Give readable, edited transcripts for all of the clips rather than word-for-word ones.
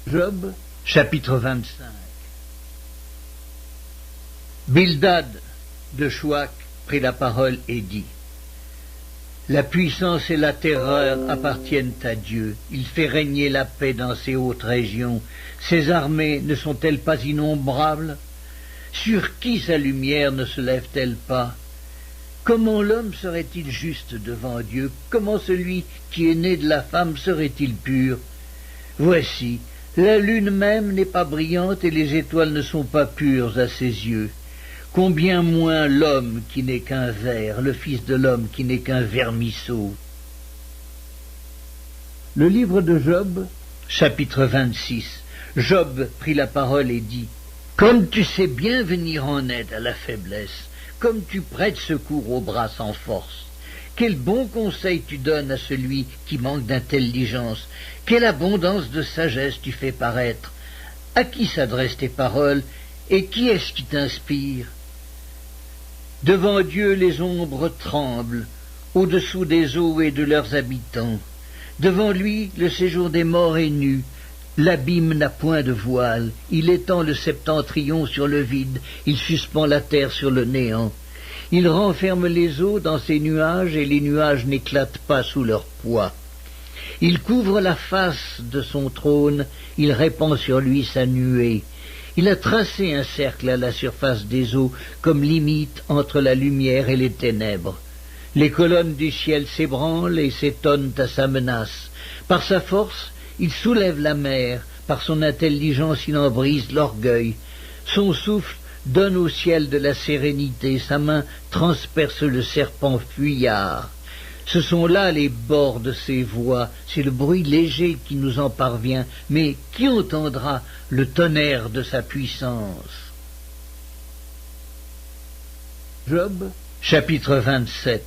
Job, chapitre 25. Bildad de Chouac prit la parole et dit: La puissance et la terreur appartiennent à Dieu. Il fait régner la paix dans ses hautes régions. Ses armées ne sont-elles pas innombrables? Sur qui sa lumière ne se lève-t-elle pas? Comment l'homme serait-il juste devant Dieu? Comment celui qui est né de la femme serait-il pur? Voici, la lune même n'est pas brillante et les étoiles ne sont pas pures à ses yeux. Combien moins l'homme qui n'est qu'un ver, le fils de l'homme qui n'est qu'un vermisseau. Le livre de Job, chapitre 26. Job prit la parole et dit: Comme tu sais bien venir en aide à la faiblesse, comme tu prêtes secours aux bras sans force, quel bon conseil tu donnes à celui qui manque d'intelligence, quelle abondance de sagesse tu fais paraître. À qui s'adressent tes paroles, et qui est-ce qui t'inspire? Devant Dieu les ombres tremblent, au-dessous des eaux et de leurs habitants. Devant lui le séjour des morts est nu, l'abîme n'a point de voile, il étend le septentrion sur le vide, il suspend la terre sur le néant. Il renferme les eaux dans ses nuages, et les nuages n'éclatent pas sous leur poids. Il couvre la face de son trône, il répand sur lui sa nuée. Il a tracé un cercle à la surface des eaux, comme limite entre la lumière et les ténèbres. Les colonnes du ciel s'ébranlent et s'étonnent à sa menace. Par sa force, il soulève la mer, par son intelligence il en brise l'orgueil. Son souffle donne au ciel de la sérénité, sa main transperce le serpent fuyard. Ce sont là les bords de ses voix, c'est le bruit léger qui nous en parvient, mais qui entendra le tonnerre de sa puissance? Job, chapitre 27.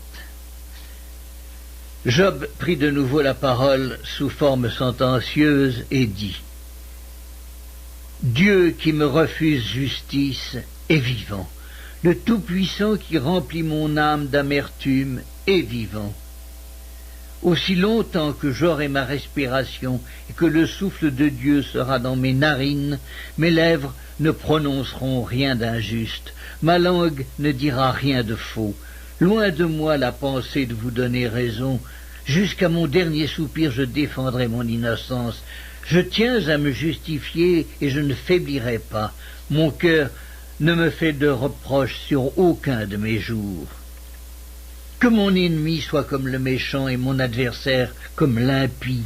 Job prit de nouveau la parole sous forme sentencieuse et dit: Dieu qui me refuse justice est vivant, le Tout-Puissant qui remplit mon âme d'amertume est vivant. Aussi longtemps que j'aurai ma respiration et que le souffle de Dieu sera dans mes narines, mes lèvres ne prononceront rien d'injuste, ma langue ne dira rien de faux. Loin de moi la pensée de vous donner raison, jusqu'à mon dernier soupir je défendrai mon innocence. Je tiens à me justifier et je ne faiblirai pas. Mon cœur ne me fait de reproches sur aucun de mes jours. Que mon ennemi soit comme le méchant et mon adversaire comme l'impie.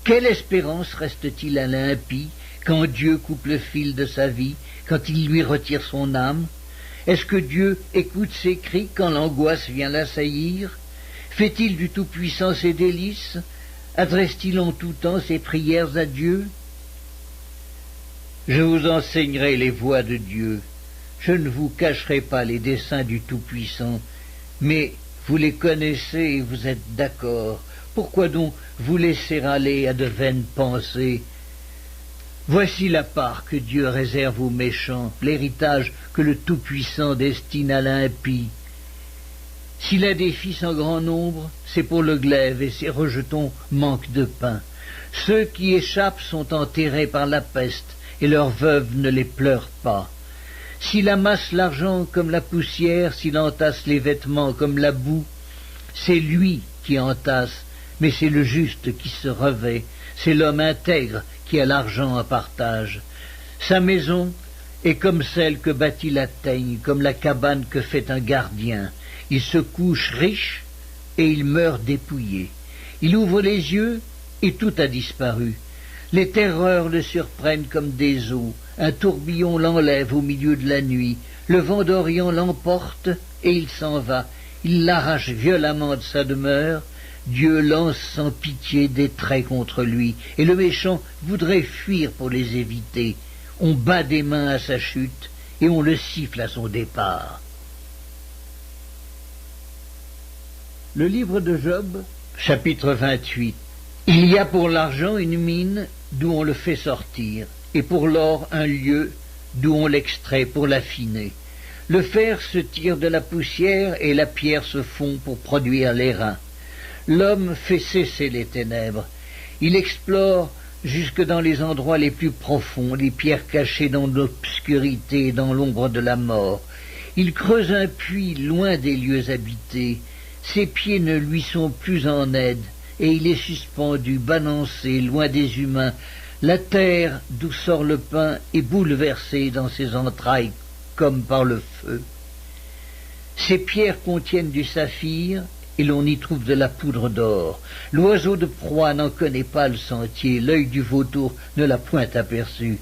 Quelle espérance reste-t-il à l'impie quand Dieu coupe le fil de sa vie, quand il lui retire son âme? Est-ce que Dieu écoute ses cris quand l'angoisse vient l'assaillir? Fait-il du Tout-Puissant ses délices? Adresse-t-il en tout temps ses prières à Dieu? Je vous enseignerai les voies de Dieu. Je ne vous cacherai pas les desseins du Tout-Puissant, mais vous les connaissez et vous êtes d'accord. Pourquoi donc vous laisser aller à de vaines pensées? Voici la part que Dieu réserve aux méchants, l'héritage que le Tout-Puissant destine à l'impie. S'il a des fils en grand nombre, c'est pour le glaive et ses rejetons manquent de pain. Ceux qui échappent sont enterrés par la peste et leurs veuves ne les pleurent pas. S'il amasse l'argent comme la poussière, s'il entasse les vêtements comme la boue, c'est lui qui entasse, mais c'est le juste qui se revêt, c'est l'homme intègre qui a l'argent en partage. Sa maison est comme celle que bâtit la teigne, comme la cabane que fait un gardien. Il se couche riche et il meurt dépouillé. Il ouvre les yeux et tout a disparu. Les terreurs le surprennent comme des eaux. Un tourbillon l'enlève au milieu de la nuit. Le vent d'Orient l'emporte et il s'en va. Il l'arrache violemment de sa demeure. Dieu lance sans pitié des traits contre lui, et le méchant voudrait fuir pour les éviter. On bat des mains à sa chute et on le siffle à son départ. Le livre de Job, chapitre 28. Il y a pour l'argent une mine d'où on le fait sortir, et pour l'or un lieu d'où on l'extrait pour l'affiner. Le fer se tire de la poussière et la pierre se fond pour produire l'airain. L'homme fait cesser les ténèbres. Il explore jusque dans les endroits les plus profonds, les pierres cachées dans l'obscurité et dans l'ombre de la mort. Il creuse un puits loin des lieux habités. Ses pieds ne lui sont plus en aide, et il est suspendu, balancé, loin des humains. La terre d'où sort le pain est bouleversée dans ses entrailles comme par le feu. Ces pierres contiennent du saphir, et l'on y trouve de la poudre d'or. L'oiseau de proie n'en connaît pas le sentier, l'œil du vautour ne l'a point aperçu.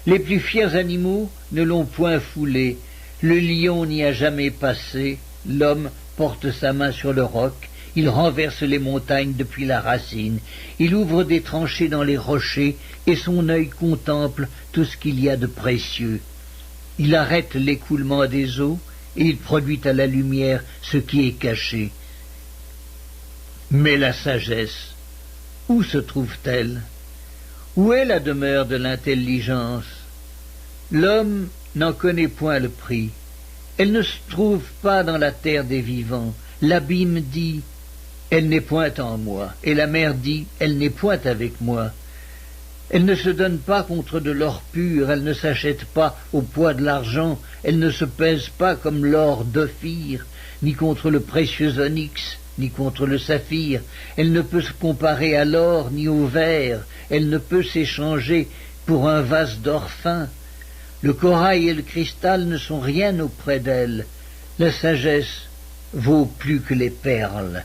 Les plus fiers animaux ne l'ont point foulé, le lion n'y a jamais passé, l'homme porte sa main sur le roc, il renverse les montagnes depuis la racine, il ouvre des tranchées dans les rochers, et son œil contemple tout ce qu'il y a de précieux. Il arrête l'écoulement des eaux, et il produit à la lumière ce qui est caché. Mais la sagesse, où se trouve-t-elle? Où est la demeure de l'intelligence? L'homme n'en connaît point le prix. Elle ne se trouve pas dans la terre des vivants. L'abîme dit, elle n'est point en moi, et la mer dit, elle n'est point avec moi. Elle ne se donne pas contre de l'or pur, elle ne s'achète pas au poids de l'argent, elle ne se pèse pas comme l'or d'Ophir, ni contre le précieux onyx, ni contre le saphir. Elle ne peut se comparer à l'or ni au verre, elle ne peut s'échanger pour un vase d'or fin. Le corail et le cristal ne sont rien auprès d'elle. La sagesse vaut plus que les perles.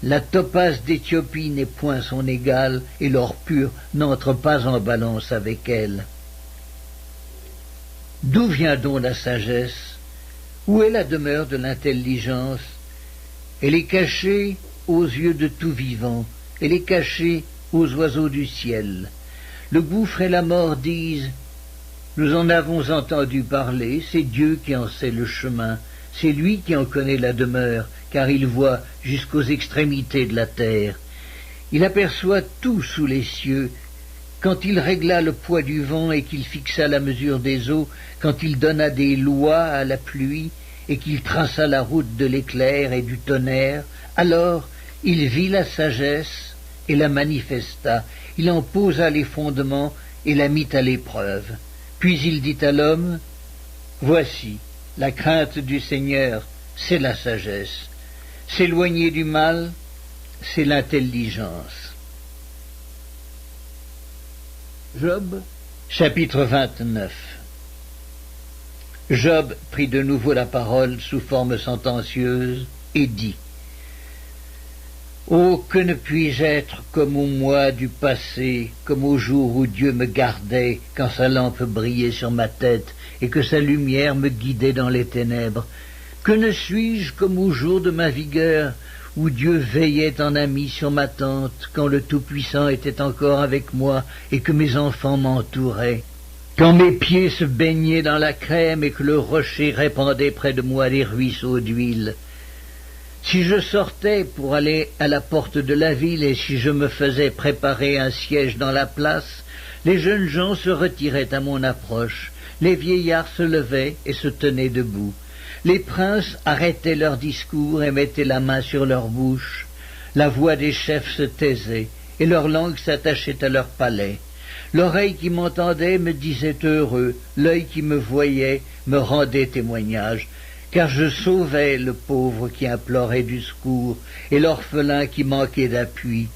La topaze d'Éthiopie n'est point son égale, et l'or pur n'entre pas en balance avec elle. D'où vient donc la sagesse? Où est la demeure de l'intelligence? Elle est cachée aux yeux de tout vivant, elle est cachée aux oiseaux du ciel. Le gouffre et la mort disent, nous en avons entendu parler, c'est Dieu qui en sait le chemin, c'est lui qui en connaît la demeure, car il voit jusqu'aux extrémités de la terre. Il aperçoit tout sous les cieux. Quand il régla le poids du vent et qu'il fixa la mesure des eaux, quand il donna des lois à la pluie et qu'il traça la route de l'éclair et du tonnerre, alors il vit la sagesse et la manifesta. Il en posa les fondements et la mit à l'épreuve. Puis il dit à l'homme, voici, la crainte du Seigneur, c'est la sagesse. S'éloigner du mal, c'est l'intelligence. Job, chapitre 29. Job prit de nouveau la parole sous forme sentencieuse et dit, oh, que ne puis-je être comme au mois du passé, comme au jour où Dieu me gardait, quand sa lampe brillait sur ma tête et que sa lumière me guidait dans les ténèbres. Que ne suis-je comme au jour de ma vigueur, où Dieu veillait en ami sur ma tente, quand le Tout-Puissant était encore avec moi et que mes enfants m'entouraient. Quand mes pieds se baignaient dans la crème et que le rocher répandait près de moi des ruisseaux d'huile. Si je sortais pour aller à la porte de la ville et si je me faisais préparer un siège dans la place, les jeunes gens se retiraient à mon approche, les vieillards se levaient et se tenaient debout. Les princes arrêtaient leur discours et mettaient la main sur leur bouche. La voix des chefs se taisait, et leur langue s'attachait à leur palais. L'oreille qui m'entendait me disait heureux, l'œil qui me voyait me rendait témoignage, car je sauvais le pauvre qui implorait du secours, et l'orphelin qui manquait d'appui.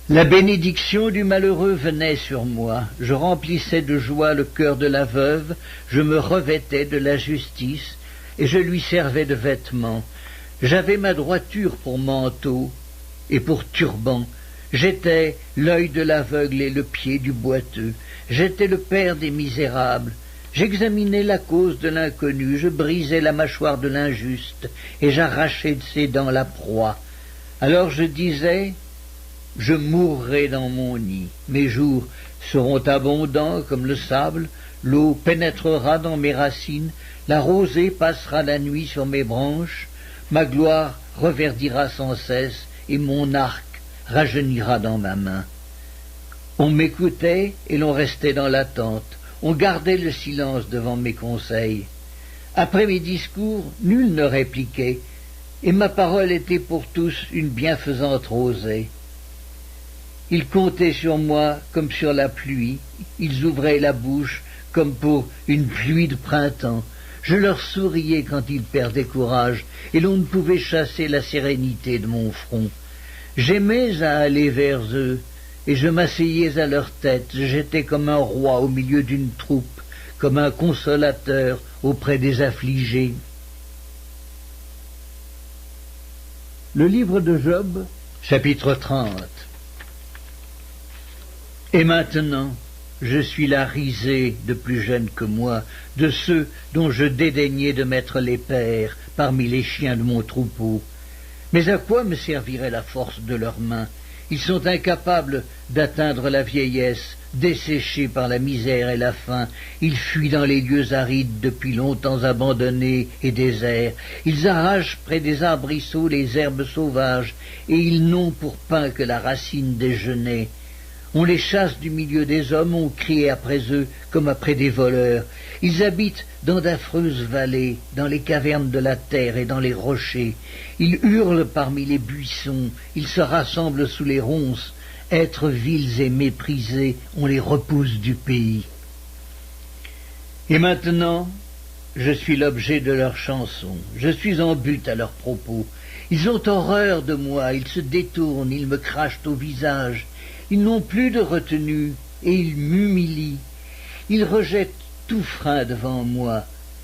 La bénédiction du malheureux venait sur moi, je remplissais de joie le cœur de la veuve, je me revêtais de la justice, et je lui servais de vêtements. J'avais ma droiture pour manteau et pour turban. J'étais l'œil de l'aveugle et le pied du boiteux. J'étais le père des misérables. J'examinais la cause de l'inconnu, je brisais la mâchoire de l'injuste, et j'arrachais de ses dents la proie. Alors je disais, je mourrai dans mon nid. Mes jours seront abondants comme le sable, l'eau pénétrera dans mes racines, la rosée passera la nuit sur mes branches, ma gloire reverdira sans cesse, et mon arc rajeunira dans ma main. On m'écoutait et l'on restait dans l'attente, on gardait le silence devant mes conseils. Après mes discours, nul ne répliquait, et ma parole était pour tous une bienfaisante rosée. Ils comptaient sur moi comme sur la pluie, ils ouvraient la bouche comme pour une pluie de printemps. Je leur souriais quand ils perdaient courage, et l'on ne pouvait chasser la sérénité de mon front. J'aimais à aller vers eux, et je m'asseyais à leur tête. J'étais comme un roi au milieu d'une troupe, comme un consolateur auprès des affligés. Le livre de Job, chapitre 30. Et maintenant, je suis la risée de plus jeunes que moi, de ceux dont je dédaignais de mettre les pères parmi les chiens de mon troupeau. Mais à quoi me servirait la force de leurs mains? Ils sont incapables d'atteindre la vieillesse, desséchés par la misère et la faim. Ils fuient dans les lieux arides depuis longtemps abandonnés et déserts. Ils arrachent près des arbrisseaux les herbes sauvages, et ils n'ont pour pain que la racine des genêts. On les chasse du milieu des hommes, on crie après eux comme après des voleurs. Ils habitent dans d'affreuses vallées, dans les cavernes de la terre et dans les rochers. Ils hurlent parmi les buissons, ils se rassemblent sous les ronces. Êtres vils et méprisés, on les repousse du pays. Et maintenant, je suis l'objet de leurs chansons, je suis en but à leurs propos. Ils ont horreur de moi, ils se détournent, ils me crachent au visage. Ils n'ont plus de retenue, et ils m'humilient. Ils rejettent tout frein devant moi.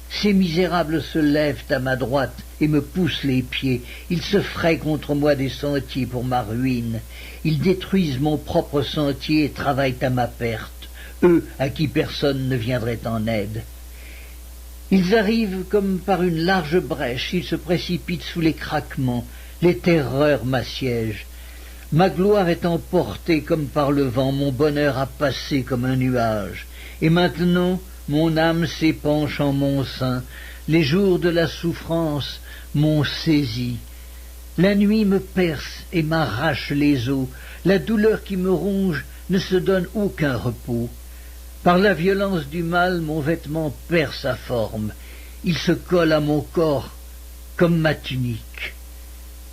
Ces misérables se lèvent à ma droite et me poussent les pieds. Ils se fraient contre moi des sentiers pour ma ruine. Ils détruisent mon propre sentier et travaillent à ma perte, eux à qui personne ne viendrait en aide. Ils arrivent comme par une large brèche, ils se précipitent sous les craquements. Les terreurs m'assiègent. Ma gloire est emportée comme par le vent, mon bonheur a passé comme un nuage. Et maintenant, mon âme s'épanche en mon sein, les jours de la souffrance m'ont saisi. La nuit me perce et m'arrache les os, la douleur qui me ronge ne se donne aucun repos. Par la violence du mal, mon vêtement perd sa forme, il se colle à mon corps comme ma tunique.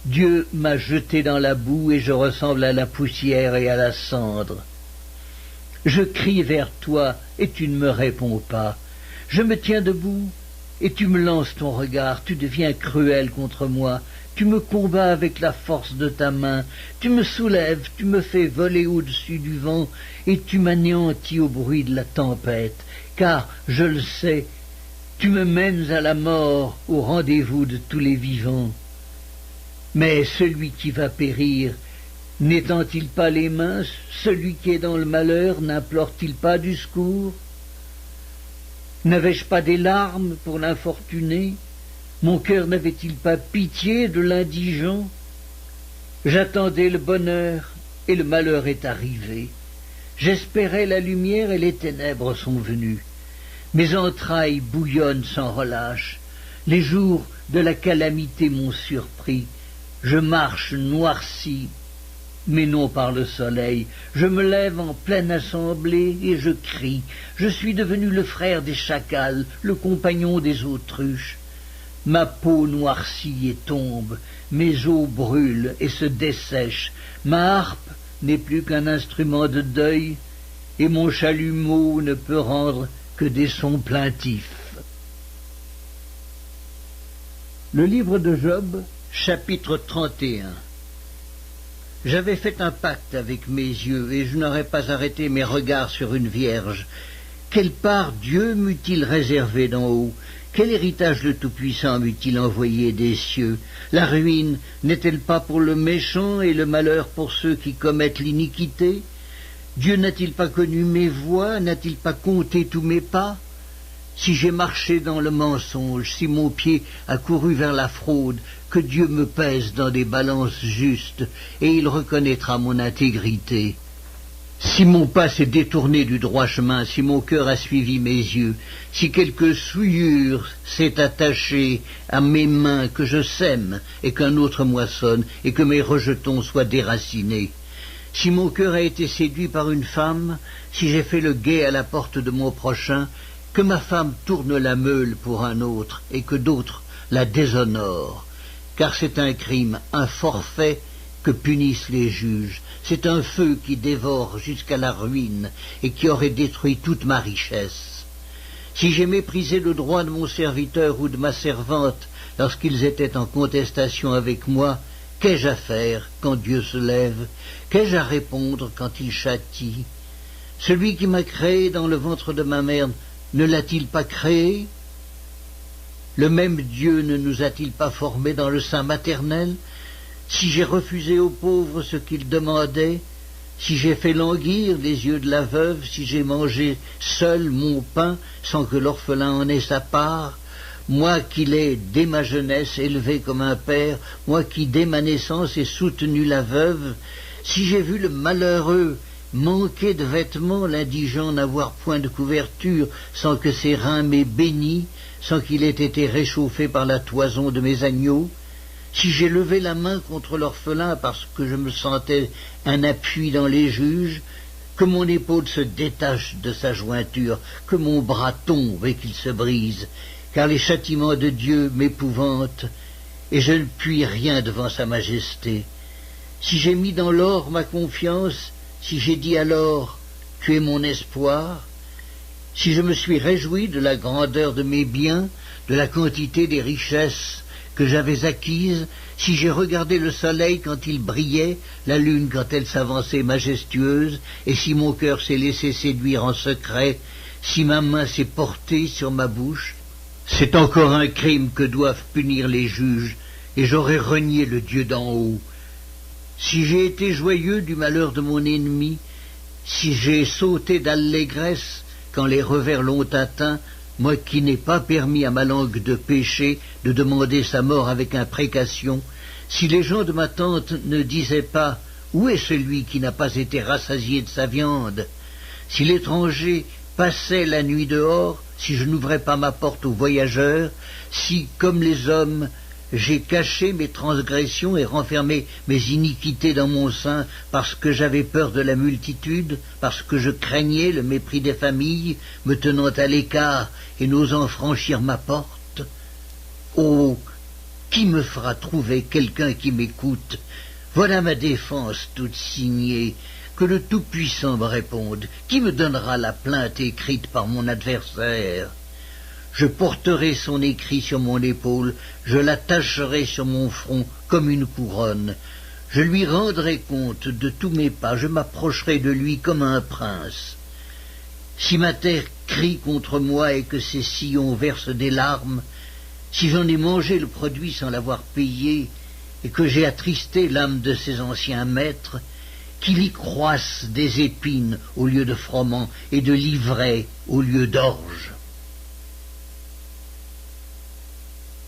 Dieu m'a jeté dans la boue et je ressemble à la poussière et à la cendre. Je crie vers toi et tu ne me réponds pas. Je me tiens debout et tu me lances ton regard. Tu deviens cruel contre moi. Tu me combats avec la force de ta main. Tu me soulèves, tu me fais voler au-dessus du vent et tu m'anéantis au bruit de la tempête. Car, je le sais, tu me mènes à la mort, au rendez-vous de tous les vivants. Mais celui qui va périr, n'étend-il pas les mains? Celui qui est dans le malheur, n'implore-t-il pas du secours? N'avais-je pas des larmes pour l'infortuné? Mon cœur n'avait-il pas pitié de l'indigent? J'attendais le bonheur, et le malheur est arrivé. J'espérais la lumière, et les ténèbres sont venues. Mes entrailles bouillonnent sans relâche. Les jours de la calamité m'ont surpris. Je marche noirci, mais non par le soleil. Je me lève en pleine assemblée et je crie. Je suis devenu le frère des chacals, le compagnon des autruches. Ma peau noircit et tombe, mes os brûlent et se dessèchent. Ma harpe n'est plus qu'un instrument de deuil, et mon chalumeau ne peut rendre que des sons plaintifs. Le livre de Job, chapitre 31. J'avais fait un pacte avec mes yeux, et je n'aurais pas arrêté mes regards sur une vierge. Quelle part Dieu m'eût-il réservé d'en haut? Quel héritage le Tout-Puissant m'eût-il envoyé des cieux? La ruine n'est-elle pas pour le méchant et le malheur pour ceux qui commettent l'iniquité? Dieu n'a-t-il pas connu mes voies? N'a-t-il pas compté tous mes pas? Si j'ai marché dans le mensonge, si mon pied a couru vers la fraude, que Dieu me pèse dans des balances justes, et il reconnaîtra mon intégrité. Si mon pas s'est détourné du droit chemin, si mon cœur a suivi mes yeux, si quelque souillure s'est attachée à mes mains, que je sème et qu'un autre moissonne, et que mes rejetons soient déracinés, si mon cœur a été séduit par une femme, si j'ai fait le guet à la porte de mon prochain, que ma femme tourne la meule pour un autre, et que d'autres la déshonorent, car c'est un crime, un forfait, que punissent les juges. C'est un feu qui dévore jusqu'à la ruine et qui aurait détruit toute ma richesse. Si j'ai méprisé le droit de mon serviteur ou de ma servante lorsqu'ils étaient en contestation avec moi, qu'ai-je à faire quand Dieu se lève? Qu'ai-je à répondre quand il châtie? Celui qui m'a créé dans le ventre de ma mère ne l'a-t-il pas créé? Le même Dieu ne nous a-t-il pas formés dans le sein maternel? Si j'ai refusé aux pauvres ce qu'ils demandaient, si j'ai fait languir les yeux de la veuve, si j'ai mangé seul mon pain sans que l'orphelin en ait sa part, moi qui l'ai dès ma jeunesse élevé comme un père, moi qui dès ma naissance ai soutenu la veuve, si j'ai vu le malheureux manquer de vêtements, l'indigent n'avoir point de couverture, sans que ses reins m'aient béni, sans qu'il ait été réchauffé par la toison de mes agneaux, si j'ai levé la main contre l'orphelin parce que je me sentais un appui dans les juges, que mon épaule se détache de sa jointure, que mon bras tombe et qu'il se brise, car les châtiments de Dieu m'épouvantent, et je ne puis rien devant sa majesté. Si j'ai mis dans l'or ma confiance, si j'ai dit alors « Tu es mon espoir », si je me suis réjoui de la grandeur de mes biens, de la quantité des richesses que j'avais acquises, si j'ai regardé le soleil quand il brillait, la lune quand elle s'avançait majestueuse, et si mon cœur s'est laissé séduire en secret, si ma main s'est portée sur ma bouche, c'est encore un crime que doivent punir les juges, et j'aurais renié le Dieu d'en haut. Si j'ai été joyeux du malheur de mon ennemi, si j'ai sauté d'allégresse quand les revers l'ont atteint, moi qui n'ai pas permis à ma langue de pécher, de demander sa mort avec imprécation, si les gens de ma tante ne disaient pas « Où est celui qui n'a pas été rassasié de sa viande ?» Si l'étranger passait la nuit dehors, si je n'ouvrais pas ma porte aux voyageurs, si, comme les hommes, j'ai caché mes transgressions et renfermé mes iniquités dans mon sein parce que j'avais peur de la multitude, parce que je craignais le mépris des familles, me tenant à l'écart et n'osant franchir ma porte. Oh, qui me fera trouver quelqu'un qui m'écoute? Voilà ma défense toute signée. Que le Tout-Puissant me réponde. Qui me donnera la plainte écrite par mon adversaire? Je porterai son écrit sur mon épaule, je l'attacherai sur mon front comme une couronne. Je lui rendrai compte de tous mes pas, je m'approcherai de lui comme un prince. Si ma terre crie contre moi et que ses sillons versent des larmes, si j'en ai mangé le produit sans l'avoir payé, et que j'ai attristé l'âme de ses anciens maîtres, qu'il y croisse des épines au lieu de froment et de l'ivraie au lieu d'orge.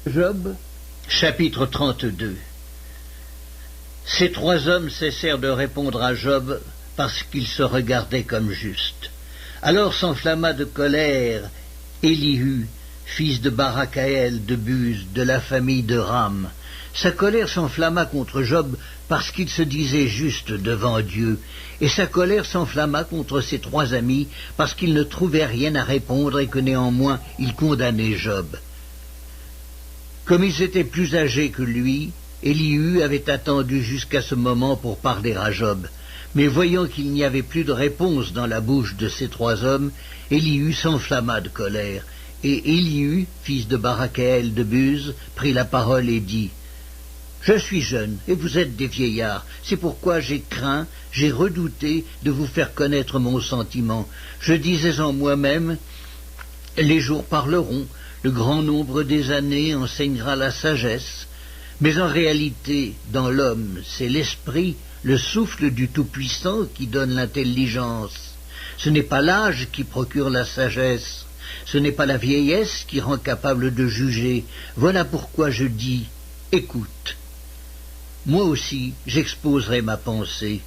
Job, chapitre 32. Ces trois hommes cessèrent de répondre à Job parce qu'ils se regardaient comme justes. Alors s'enflamma de colère Élihu, fils de Barakaël de Buz, de la famille de Ram. Sa colère s'enflamma contre Job parce qu'il se disait juste devant Dieu, et sa colère s'enflamma contre ses trois amis parce qu'ils ne trouvaient rien à répondre et que néanmoins ils condamnaient Job. Comme ils étaient plus âgés que lui, Élihu avait attendu jusqu'à ce moment pour parler à Job. Mais voyant qu'il n'y avait plus de réponse dans la bouche de ces trois hommes, Élihu s'enflamma de colère. Et Élihu, fils de Barakaël de Buz, prit la parole et dit « Je suis jeune, et vous êtes des vieillards. C'est pourquoi j'ai craint, j'ai redouté de vous faire connaître mon sentiment. Je disais en moi-même, les jours parleront, le grand nombre des années enseignera la sagesse. Mais en réalité, dans l'homme, c'est l'esprit, le souffle du Tout-Puissant qui donne l'intelligence. Ce n'est pas l'âge qui procure la sagesse, ce n'est pas la vieillesse qui rend capable de juger. Voilà pourquoi je dis, écoute. Moi aussi, j'exposerai ma pensée.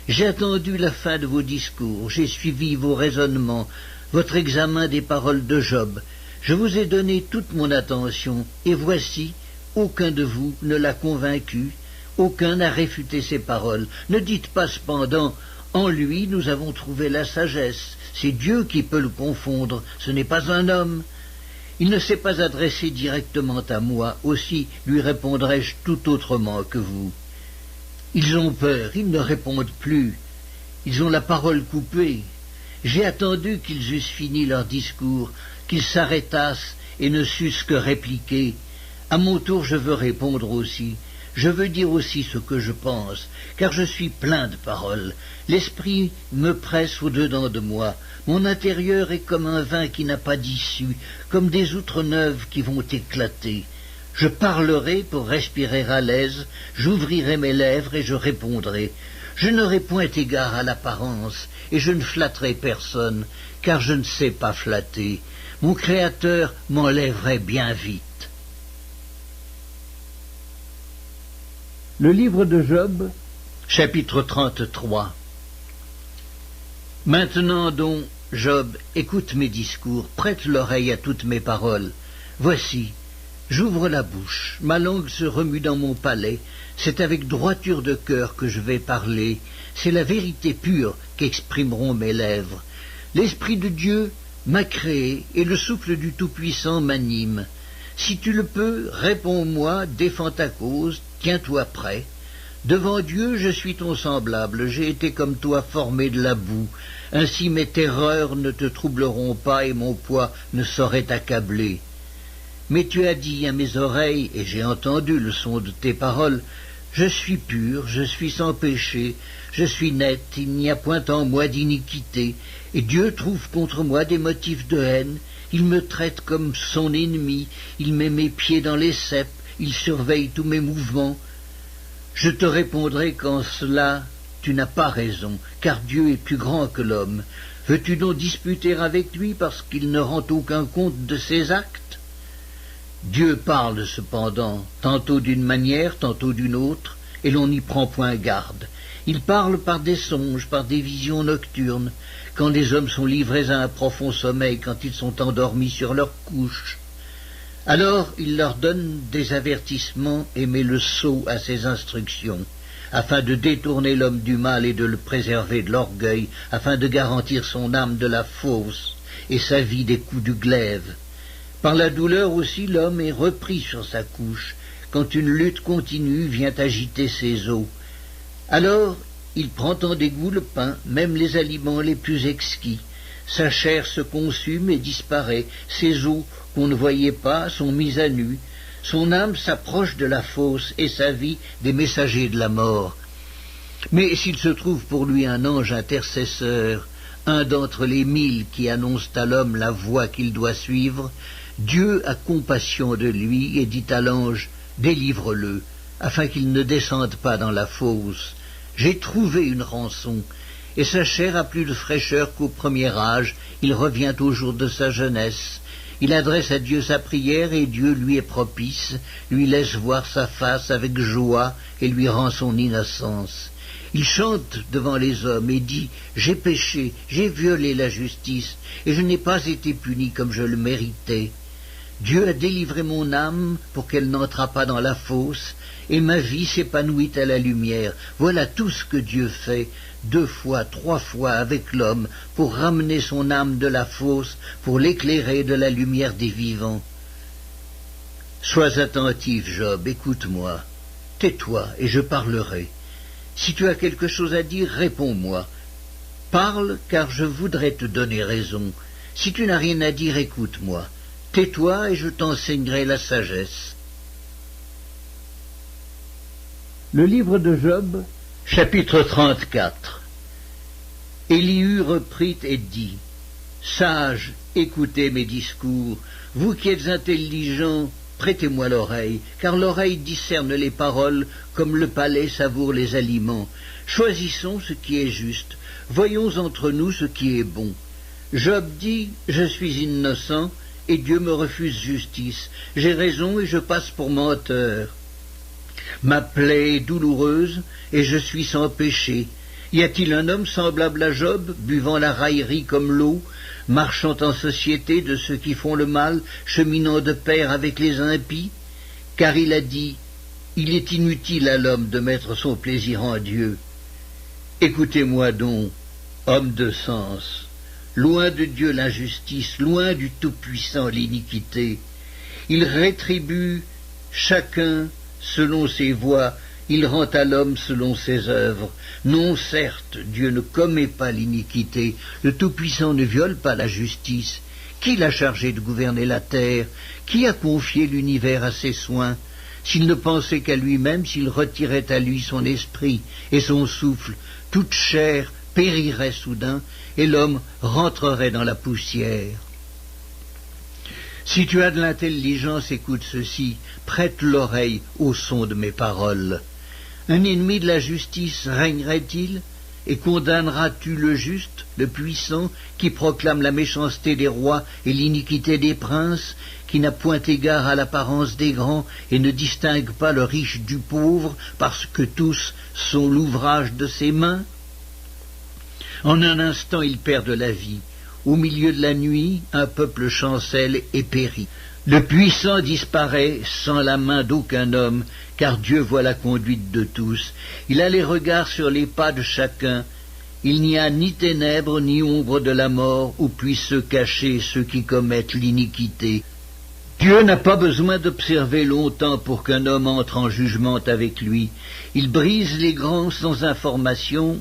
J'ai attendu la fin de vos discours, j'ai suivi vos raisonnements, votre examen des paroles de Job. Je vous ai donné toute mon attention, et voici, aucun de vous ne l'a convaincu, aucun n'a réfuté ses paroles. Ne dites pas cependant, en lui nous avons trouvé la sagesse, c'est Dieu qui peut le confondre, ce n'est pas un homme. Il ne s'est pas adressé directement à moi, aussi lui répondrai-je tout autrement que vous. Ils ont peur, ils ne répondent plus. Ils ont la parole coupée. J'ai attendu qu'ils eussent fini leur discours, qu'ils s'arrêtassent et ne sussent que répliquer. À mon tour, je veux répondre aussi. Je veux dire aussi ce que je pense, car je suis plein de paroles. L'esprit me presse au-dedans de moi. Mon intérieur est comme un vin qui n'a pas d'issue, comme des outres neuves qui vont éclater. Je parlerai pour respirer à l'aise, j'ouvrirai mes lèvres et je répondrai. Je n'aurai point égard à l'apparence, et je ne flatterai personne, car je ne sais pas flatter. Mon Créateur m'enlèverait bien vite. Le livre de Job, chapitre 33. Maintenant donc, Job, écoute mes discours, prête l'oreille à toutes mes paroles. Voici, j'ouvre la bouche, ma langue se remue dans mon palais, c'est avec droiture de cœur que je vais parler, c'est la vérité pure qu'exprimeront mes lèvres. L'Esprit de Dieu m'a créé, et le souffle du Tout-Puissant m'anime. Si tu le peux, réponds-moi, défends ta cause, tiens-toi prêt. Devant Dieu, je suis ton semblable, j'ai été comme toi formé de la boue. Ainsi mes terreurs ne te troubleront pas et mon poids ne saurait t'accabler. Mais tu as dit à mes oreilles, et j'ai entendu le son de tes paroles, je suis pur, je suis sans péché, je suis net, il n'y a point en moi d'iniquité, et Dieu trouve contre moi des motifs de haine. Il me traite comme son ennemi, il met mes pieds dans les ceps, il surveille tous mes mouvements. Je te répondrai qu'en cela tu n'as pas raison, car Dieu est plus grand que l'homme. Veux-tu donc disputer avec lui parce qu'il ne rend aucun compte de ses actes? Dieu parle cependant, tantôt d'une manière, tantôt d'une autre, et l'on n'y prend point garde. Il parle par des songes, par des visions nocturnes, quand les hommes sont livrés à un profond sommeil, quand ils sont endormis sur leur couche. Alors il leur donne des avertissements et met le sceau à ses instructions, afin de détourner l'homme du mal et de le préserver de l'orgueil, afin de garantir son âme de la fausse et sa vie des coups du glaive. Par la douleur aussi l'homme est repris sur sa couche, quand une lutte continue vient agiter ses os. Alors il prend en dégoût le pain, même les aliments les plus exquis. Sa chair se consume et disparaît, ses os qu'on ne voyait pas sont mis à nu. Son âme s'approche de la fosse et sa vie des messagers de la mort. Mais s'il se trouve pour lui un ange intercesseur, un d'entre les 1000 qui annoncent à l'homme la voie qu'il doit suivre, Dieu a compassion de lui et dit à l'ange, délivre-le, afin qu'il ne descende pas dans la fosse. J'ai trouvé une rançon, et sa chair a plus de fraîcheur qu'au premier âge, il revient au jour de sa jeunesse. Il adresse à Dieu sa prière, et Dieu lui est propice, lui laisse voir sa face avec joie, et lui rend son innocence. Il chante devant les hommes et dit, j'ai péché, j'ai violé la justice, et je n'ai pas été puni comme je le méritais. Dieu a délivré mon âme pour qu'elle n'entrât pas dans la fosse, et ma vie s'épanouit à la lumière. Voilà tout ce que Dieu fait, 2 fois, 3 fois avec l'homme, pour ramener son âme de la fosse, pour l'éclairer de la lumière des vivants. Sois attentif, Job, écoute-moi. Tais-toi, et je parlerai. Si tu as quelque chose à dire, réponds-moi. Parle, car je voudrais te donner raison. Si tu n'as rien à dire, écoute-moi. Tais-toi, et je t'enseignerai la sagesse. Le livre de Job, chapitre 34. Élihu reprit et dit, sages, écoutez mes discours, vous qui êtes intelligents, prêtez-moi l'oreille, car l'oreille discerne les paroles comme le palais savoure les aliments. Choisissons ce qui est juste, voyons entre nous ce qui est bon. Job dit, je suis innocent, et Dieu me refuse justice. J'ai raison et je passe pour menteur. Ma plaie est douloureuse, et je suis sans péché. Y a-t-il un homme semblable à Job, buvant la raillerie comme l'eau, marchant en société de ceux qui font le mal, cheminant de pair avec les impies? Car il a dit, il est inutile à l'homme de mettre son plaisir en Dieu. Écoutez-moi donc, homme de sens, loin de Dieu l'injustice, loin du Tout-Puissant l'iniquité. Il rétribue chacun selon ses voies, il rend à l'homme selon ses œuvres. Non, certes, Dieu ne commet pas l'iniquité, le Tout-Puissant ne viole pas la justice. Qui l'a chargé de gouverner la terre? Qui a confié l'univers à ses soins? S'il ne pensait qu'à lui-même, s'il retirait à lui son esprit et son souffle, toute chair périrait soudain, et l'homme rentrerait dans la poussière. Si tu as de l'intelligence, écoute ceci, prête l'oreille au son de mes paroles. Un ennemi de la justice régnerait-il? Et condamneras-tu le juste, le puissant, qui proclame la méchanceté des rois et l'iniquité des princes, qui n'a point égard à l'apparence des grands et ne distingue pas le riche du pauvre, parce que tous sont l'ouvrage de ses mains? En un instant ils perdent la vie. Au milieu de la nuit, un peuple chancelle et périt. Le puissant disparaît sans la main d'aucun homme, car Dieu voit la conduite de tous. Il a les regards sur les pas de chacun. Il n'y a ni ténèbres ni ombre de la mort où puissent se cacher ceux qui commettent l'iniquité. Dieu n'a pas besoin d'observer longtemps pour qu'un homme entre en jugement avec lui. Il brise les grands sans information,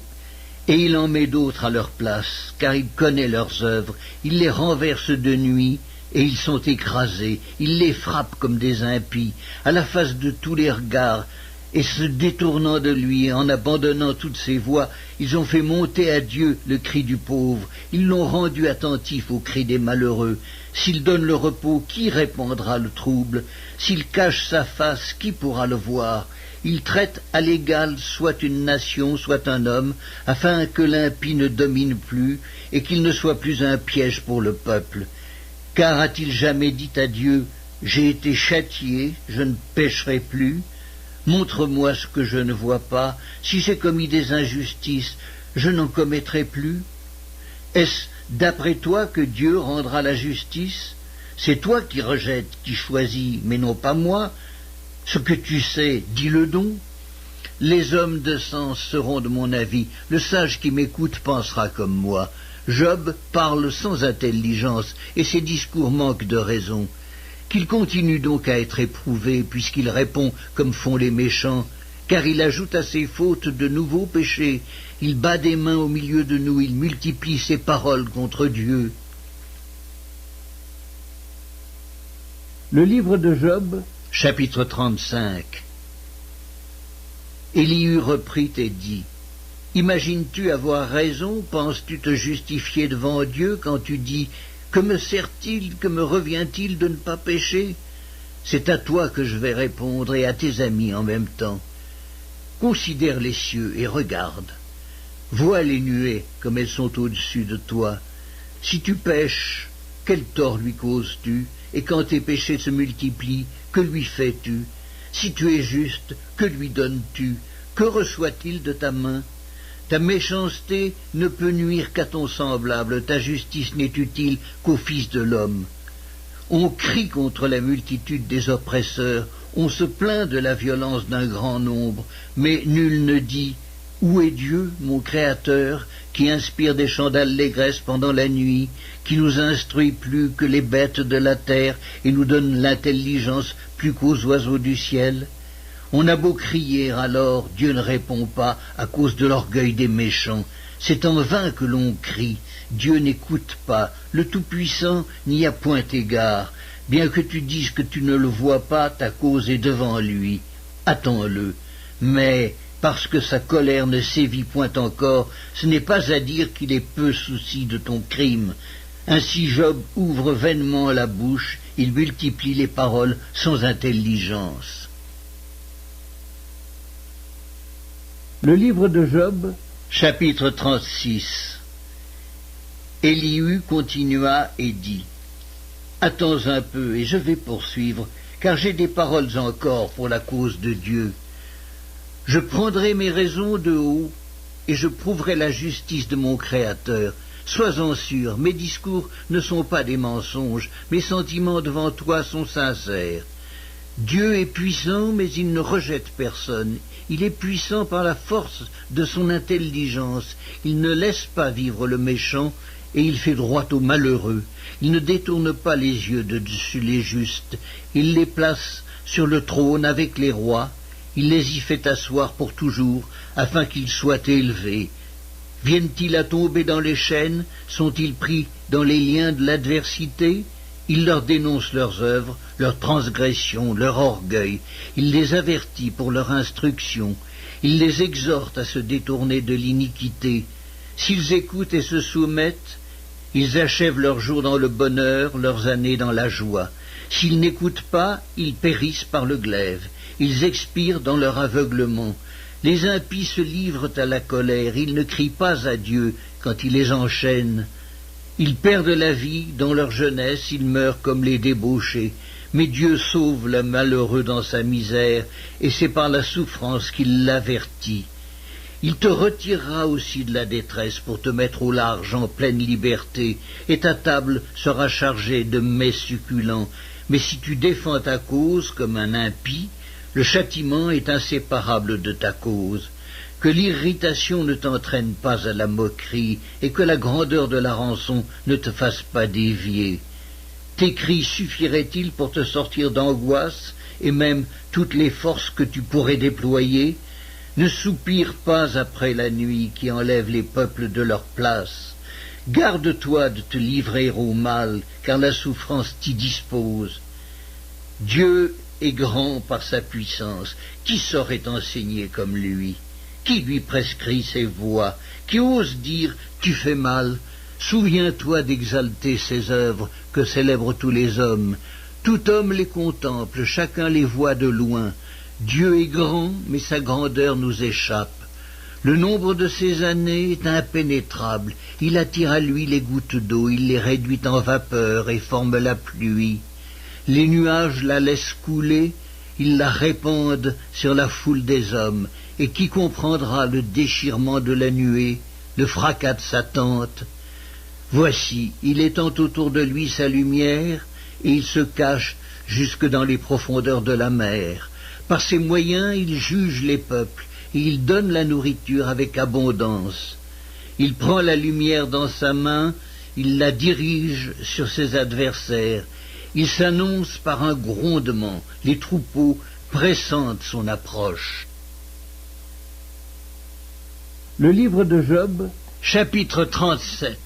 et il en met d'autres à leur place, car il connaît leurs œuvres. Il les renverse de nuit, et ils sont écrasés. Il les frappe comme des impies, à la face de tous les regards, et se détournant de lui, en abandonnant toutes ses voies, ils ont fait monter à Dieu le cri du pauvre. Ils l'ont rendu attentif au cri des malheureux. S'il donne le repos, qui répandra le trouble? S'il cache sa face, qui pourra le voir? Il traite à l'égal soit une nation, soit un homme, afin que l'impie ne domine plus, et qu'il ne soit plus un piège pour le peuple. Car a-t-il jamais dit à Dieu, « J'ai été châtié, je ne pécherai plus. Montre-moi ce que je ne vois pas. Si j'ai commis des injustices, je n'en commettrai plus. » Est-ce d'après toi que Dieu rendra la justice? C'est toi qui rejettes, qui choisis, mais non pas moi. Ce que tu sais, dis-le donc. Les hommes de sens seront de mon avis. Le sage qui m'écoute pensera comme moi. Job parle sans intelligence, et ses discours manquent de raison. Qu'il continue donc à être éprouvé, puisqu'il répond comme font les méchants, car il ajoute à ses fautes de nouveaux péchés. Il bat des mains au milieu de nous, il multiplie ses paroles contre Dieu. Le livre de Job, chapitre 35. Élihu reprit et dit, « Imagines-tu avoir raison? Penses-tu te justifier devant Dieu quand tu dis, « Que me sert-il, que me revient-il de ne pas pécher ?» C'est à toi que je vais répondre et à tes amis en même temps. Considère les cieux et regarde. Vois les nuées comme elles sont au-dessus de toi. Si tu pèches, quel tort lui causes-tu? Et quand tes péchés se multiplient, que lui fais-tu? Si tu es juste, que lui donnes-tu? Que reçoit-il de ta main? Ta méchanceté ne peut nuire qu'à ton semblable, ta justice n'est utile qu'au Fils de l'homme. On crie contre la multitude des oppresseurs, on se plaint de la violence d'un grand nombre, mais nul ne dit « Où est Dieu, mon Créateur, qui inspire des chants d'allégresse pendant la nuit, qui nous instruit plus que les bêtes de la terre et nous donne l'intelligence plus qu'aux oiseaux du ciel ?» On a beau crier alors, Dieu ne répond pas à cause de l'orgueil des méchants. C'est en vain que l'on crie, Dieu n'écoute pas, le Tout-Puissant n'y a point égard. Bien que tu dises que tu ne le vois pas, ta cause est devant lui. Attends-le. Mais parce que sa colère ne sévit point encore, ce n'est pas à dire qu'il est peu souci de ton crime. Ainsi Job ouvre vainement la bouche, il multiplie les paroles sans intelligence. Le livre de Job, chapitre 36. Élihu continua et dit, « Attends un peu et je vais poursuivre, car j'ai des paroles encore pour la cause de Dieu. Je prendrai mes raisons de haut et je prouverai la justice de mon Créateur. Sois-en sûr, mes discours ne sont pas des mensonges, mes sentiments devant toi sont sincères. Dieu est puissant, mais il ne rejette personne. Il est puissant par la force de son intelligence. Il ne laisse pas vivre le méchant, et il fait droit aux malheureux. Il ne détourne pas les yeux de dessus les justes. Il les place sur le trône avec les rois. il les y fait asseoir pour toujours, afin qu'ils soient élevés. Viennent-ils à tomber dans les chaînes? Sont-ils pris dans les liens de l'adversité? Il leur dénonce leurs œuvres, leurs transgressions, leur orgueil. Il les avertit pour leur instruction. Il les exhorte à se détourner de l'iniquité. S'ils écoutent et se soumettent, ils achèvent leurs jours dans le bonheur, leurs années dans la joie. S'ils n'écoutent pas, ils périssent par le glaive. Ils expirent dans leur aveuglement. Les impies se livrent à la colère, ils ne crient pas à Dieu quand il les enchaîne. Ils perdent la vie dans leur jeunesse, ils meurent comme les débauchés. Mais Dieu sauve le malheureux dans sa misère, et c'est par la souffrance qu'il l'avertit. Il te retirera aussi de la détresse pour te mettre au large en pleine liberté, et ta table sera chargée de mets succulents. Mais si tu défends ta cause comme un impie, le châtiment est inséparable de ta cause. Que l'irritation ne t'entraîne pas à la moquerie, et que la grandeur de la rançon ne te fasse pas dévier. Tes cris suffiraient-ils pour te sortir d'angoisse, et même toutes les forces que tu pourrais déployer? Ne soupire pas après la nuit qui enlève les peuples de leur place. Garde-toi de te livrer au mal, car la souffrance t'y dispose. Dieu est grand par sa puissance. Qui saurait enseigner comme lui? Qui lui prescrit ses voies? Qui ose dire « tu fais mal » ? Souviens-toi d'exalter ses œuvres que célèbrent tous les hommes. Tout homme les contemple, chacun les voit de loin. Dieu est grand, mais sa grandeur nous échappe. Le nombre de ses années est impénétrable. Il attire à lui les gouttes d'eau, il les réduit en vapeur et forme la pluie. Les nuages la laissent couler, ils la répandent sur la foule des hommes. Et qui comprendra le déchirement de la nuée, le fracas de sa tente? Voici, il étend autour de lui sa lumière, et il se cache jusque dans les profondeurs de la mer. Par ses moyens, il juge les peuples, et il donne la nourriture avec abondance. Il prend la lumière dans sa main, il la dirige sur ses adversaires. Il s'annonce par un grondement, les troupeaux pressentent son approche. Le livre de Job, chapitre 37.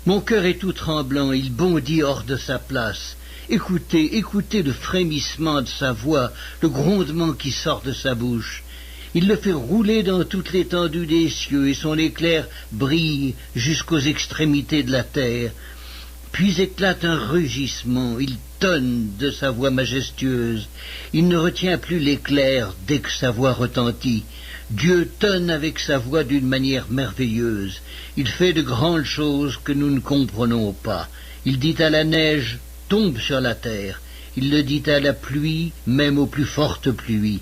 Mon cœur est tout tremblant, il bondit hors de sa place. Écoutez, écoutez le frémissement de sa voix, le grondement qui sort de sa bouche. Il le fait rouler dans toute l'étendue des cieux, et son éclair brille jusqu'aux extrémités de la terre. Puis éclate un rugissement, il tonne de sa voix majestueuse. Il ne retient plus l'éclair dès que sa voix retentit. Dieu tonne avec sa voix d'une manière merveilleuse. Il fait de grandes choses que nous ne comprenons pas. Il dit à la neige, tombe sur la terre. Il le dit à la pluie, même aux plus fortes pluies.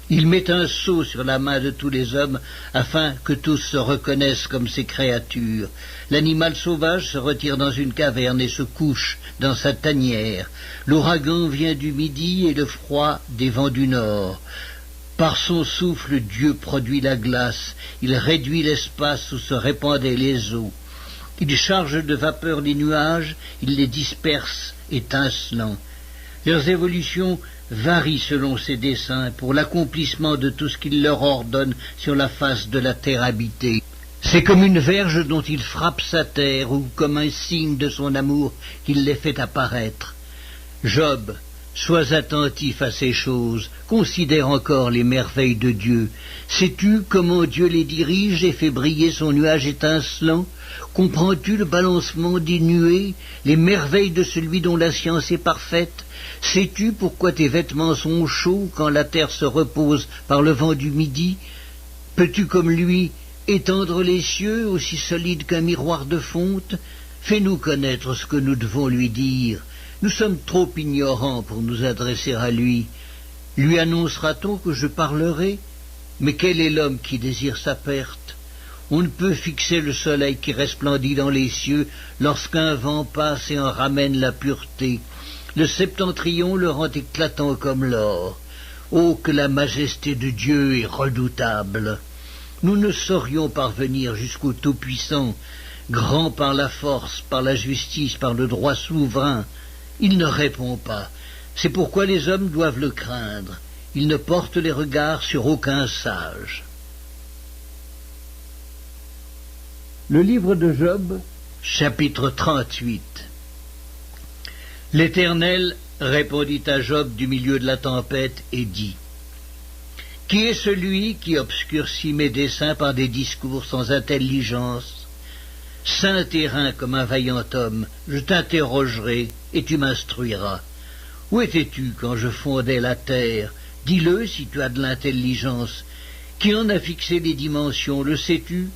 Il met un sceau sur la main de tous les hommes, afin que tous se reconnaissent comme ses créatures. L'animal sauvage se retire dans une caverne et se couche dans sa tanière. L'ouragan vient du midi et le froid des vents du nord. Par son souffle, Dieu produit la glace. Il réduit l'espace où se répandaient les eaux. Il charge de vapeur les nuages, il les disperse, étincelants. Leurs évolutions varient selon ses desseins pour l'accomplissement de tout ce qu'il leur ordonne sur la face de la terre habitée. C'est comme une verge dont il frappe sa terre, ou comme un signe de son amour qu'il les fait apparaître. Job, sois attentif à ces choses, considère encore les merveilles de Dieu. Sais-tu comment Dieu les dirige et fait briller son nuage étincelant? Comprends-tu le balancement des nuées, les merveilles de celui dont la science est parfaite? Sais-tu pourquoi tes vêtements sont chauds quand la terre se repose par le vent du midi? Peux-tu comme lui étendre les cieux aussi solides qu'un miroir de fonte? Fais-nous connaître ce que nous devons lui dire. Nous sommes trop ignorants pour nous adresser à lui. Lui annoncera-t-on que je parlerai? Mais quel est l'homme qui désire sa perte? On ne peut fixer le soleil qui resplendit dans les cieux lorsqu'un vent passe et en ramène la pureté. Le septentrion le rend éclatant comme l'or. Oh, que la majesté de Dieu est redoutable! Nous ne saurions parvenir jusqu'au Tout-Puissant, grand par la force, par la justice, par le droit souverain. Il ne répond pas. C'est pourquoi les hommes doivent le craindre. il ne porte les regards sur aucun sage. Le livre de Job, chapitre 38. L'Éternel répondit à Job du milieu de la tempête et dit: Qui est celui qui obscurcit mes desseins par des discours sans intelligence? Saint terrain comme un vaillant homme, je t'interrogerai et tu m'instruiras. Où étais-tu quand je fondais la terre? Dis-le si tu as de l'intelligence. Qui en a fixé les dimensions, le sais-tu?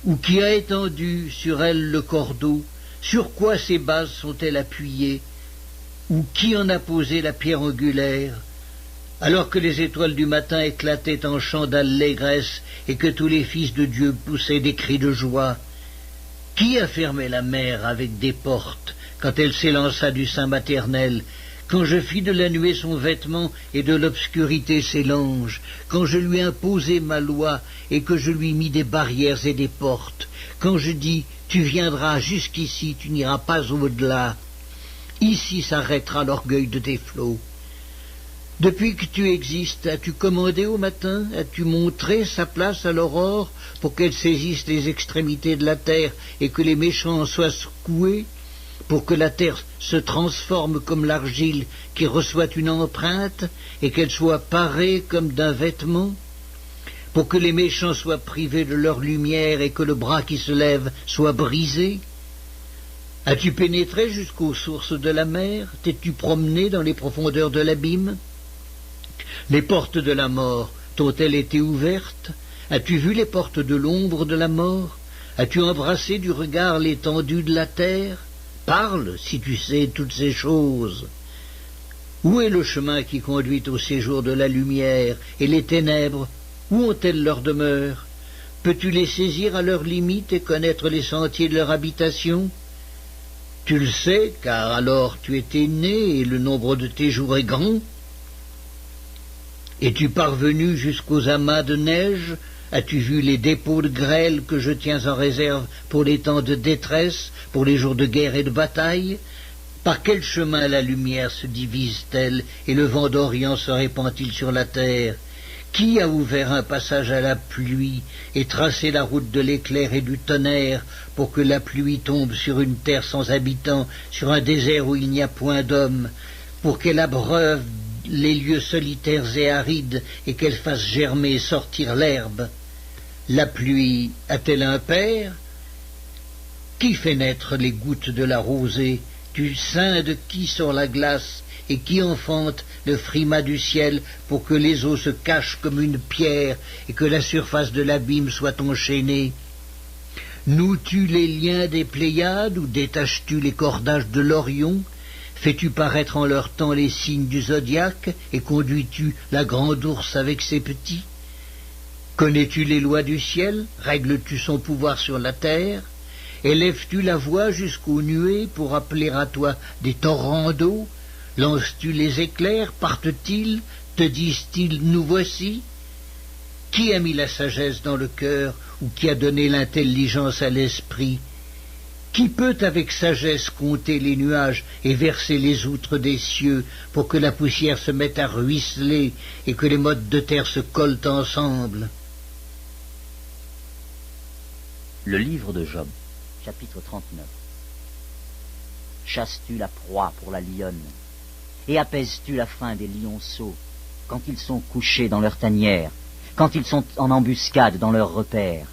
Ou qui a étendu sur elle le cordeau? Sur quoi ses bases sont-elles appuyées? Ou qui en a posé la pierre angulaire? Alors que les étoiles du matin éclataient en chants d'allégresse et que tous les fils de Dieu poussaient des cris de joie, qui a fermé la mer avec des portes quand elle s'élança du sein maternel? Quand je fis de la nuée son vêtement et de l'obscurité ses langes, quand je lui imposai ma loi et que je lui mis des barrières et des portes, quand je dis « Tu viendras jusqu'ici, tu n'iras pas au-delà », ici s'arrêtera l'orgueil de tes flots. Depuis que tu existes, as-tu commandé au matin? As-tu montré sa place à l'aurore pour qu'elle saisisse les extrémités de la terre et que les méchants soient secoués? Pour que la terre se transforme comme l'argile qui reçoit une empreinte et qu'elle soit parée comme d'un vêtement? Pour que les méchants soient privés de leur lumière et que le bras qui se lève soit brisé? As-tu pénétré jusqu'aux sources de la mer? T'es-tu promené dans les profondeurs de l'abîme? Les portes de la mort t'ont-elles été ouvertes? As-tu vu les portes de l'ombre de la mort? As-tu embrassé du regard l'étendue de la terre? Parle, si tu sais toutes ces choses. Où est le chemin qui conduit au séjour de la lumière, et les ténèbres, où ont-elles leur demeure? Peux-tu les saisir à leurs limites et connaître les sentiers de leur habitation? Tu le sais, car alors tu étais né, et le nombre de tes jours est grand. Es-tu parvenu jusqu'aux amas de neige? As-tu vu les dépôts de grêle que je tiens en réserve pour les temps de détresse, pour les jours de guerre et de bataille? Par quel chemin la lumière se divise-t-elle et le vent d'Orient se répand-il sur la terre? Qui a ouvert un passage à la pluie et tracé la route de l'éclair et du tonnerre pour que la pluie tombe sur une terre sans habitants, sur un désert où il n'y a point d'homme, pour qu'elle abreuve les lieux solitaires et arides et qu'elle fasse germer et sortir l'herbe? La pluie a-t-elle un père? Qui fait naître les gouttes de la rosée? Du sein de qui sort la glace et qui enfante le frimas du ciel pour que les eaux se cachent comme une pierre et que la surface de l'abîme soit enchaînée? Noues-tu les liens des Pléiades ou détaches-tu les cordages de l'Orion? Fais-tu paraître en leur temps les signes du zodiaque et conduis-tu la grande ours avec ses petits? Connais-tu les lois du ciel? Règles-tu son pouvoir sur la terre? Élèves-tu la voix jusqu'aux nuées pour appeler à toi des torrents d'eau? Lances-tu les éclairs? Partent-ils? Te disent-ils nous voici? Qui a mis la sagesse dans le cœur ou qui a donné l'intelligence à l'esprit? Qui peut avec sagesse compter les nuages et verser les outres des cieux pour que la poussière se mette à ruisseler et que les mottes de terre se collent ensemble? Le livre de Job, chapitre 39. Chasses-tu la proie pour la lionne, et apaises-tu la faim des lionceaux, quand ils sont couchés dans leur tanière, quand ils sont en embuscade dans leur repère?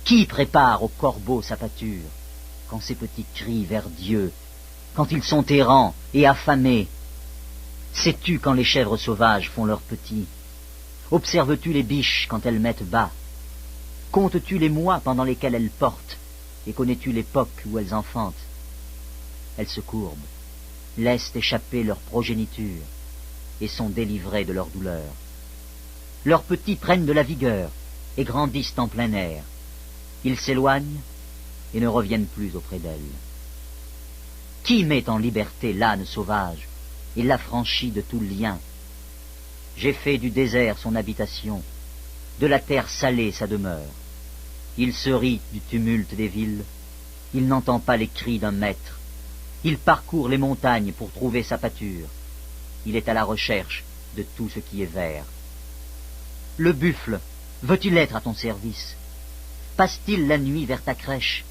Qui prépare au corbeau sa pâture, quand ses petits crient vers Dieu, quand ils sont errants et affamés? Sais-tu quand les chèvres sauvages font leurs petits? Observes-tu les biches quand elles mettent bas? Comptes-tu les mois pendant lesquels elles portent, et connais-tu l'époque où elles enfantent? Elles se courbent, laissent échapper leur progéniture, et sont délivrées de leur douleur. Leurs petits prennent de la vigueur, et grandissent en plein air. Ils s'éloignent, et ne reviennent plus auprès d'elles. Qui met en liberté l'âne sauvage, et l'affranchit de tout lien? J'ai fait du désert son habitation, de la terre salée sa demeure. Il se rit du tumulte des villes, il n'entend pas les cris d'un maître. Il parcourt les montagnes pour trouver sa pâture. Il est à la recherche de tout ce qui est vert. Le buffle, veux-tu être à ton service? Passe-t-il la nuit vers ta crèche?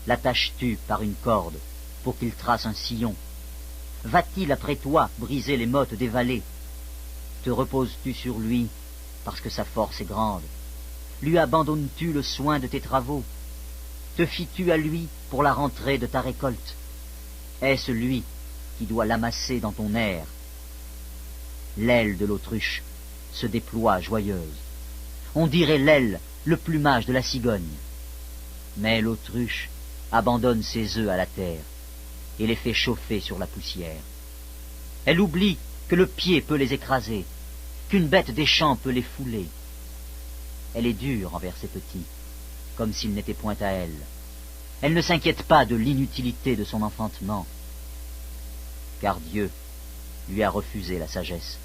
L'attaches-tu par une corde pour qu'il trace un sillon? Va-t-il après toi briser les mottes des vallées? Te reposes-tu sur lui parce que sa force est grande? Lui abandonnes-tu le soin de tes travaux? Te fies-tu à lui pour la rentrée de ta récolte? Est-ce lui qui doit l'amasser dans ton air? L'aile de l'autruche se déploie joyeuse. On dirait l'aile, le plumage de la cigogne. Mais l'autruche abandonne ses œufs à la terre et les fait chauffer sur la poussière. Elle oublie que le pied peut les écraser, qu'une bête des champs peut les fouler. Elle est dure envers ses petits, comme s'ils n'étaient point à elle. Elle ne s'inquiète pas de l'inutilité de son enfantement, car Dieu lui a refusé la sagesse.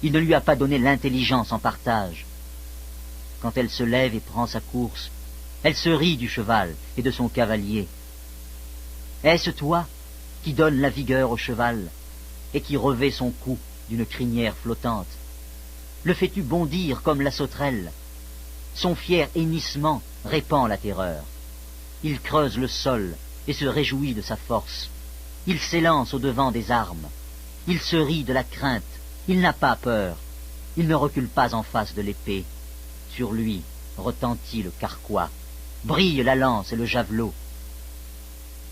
Il ne lui a pas donné l'intelligence en partage. Quand elle se lève et prend sa course, elle se rit du cheval et de son cavalier. Est-ce toi qui donne la vigueur au cheval et qui revêt son cou d'une crinière flottante? Le fais-tu bondir comme la sauterelle? Son fier hennissement répand la terreur. Il creuse le sol et se réjouit de sa force. Il s'élance au-devant des armes. Il se rit de la crainte. Il n'a pas peur. Il ne recule pas en face de l'épée. Sur lui retentit le carquois. Brille la lance et le javelot.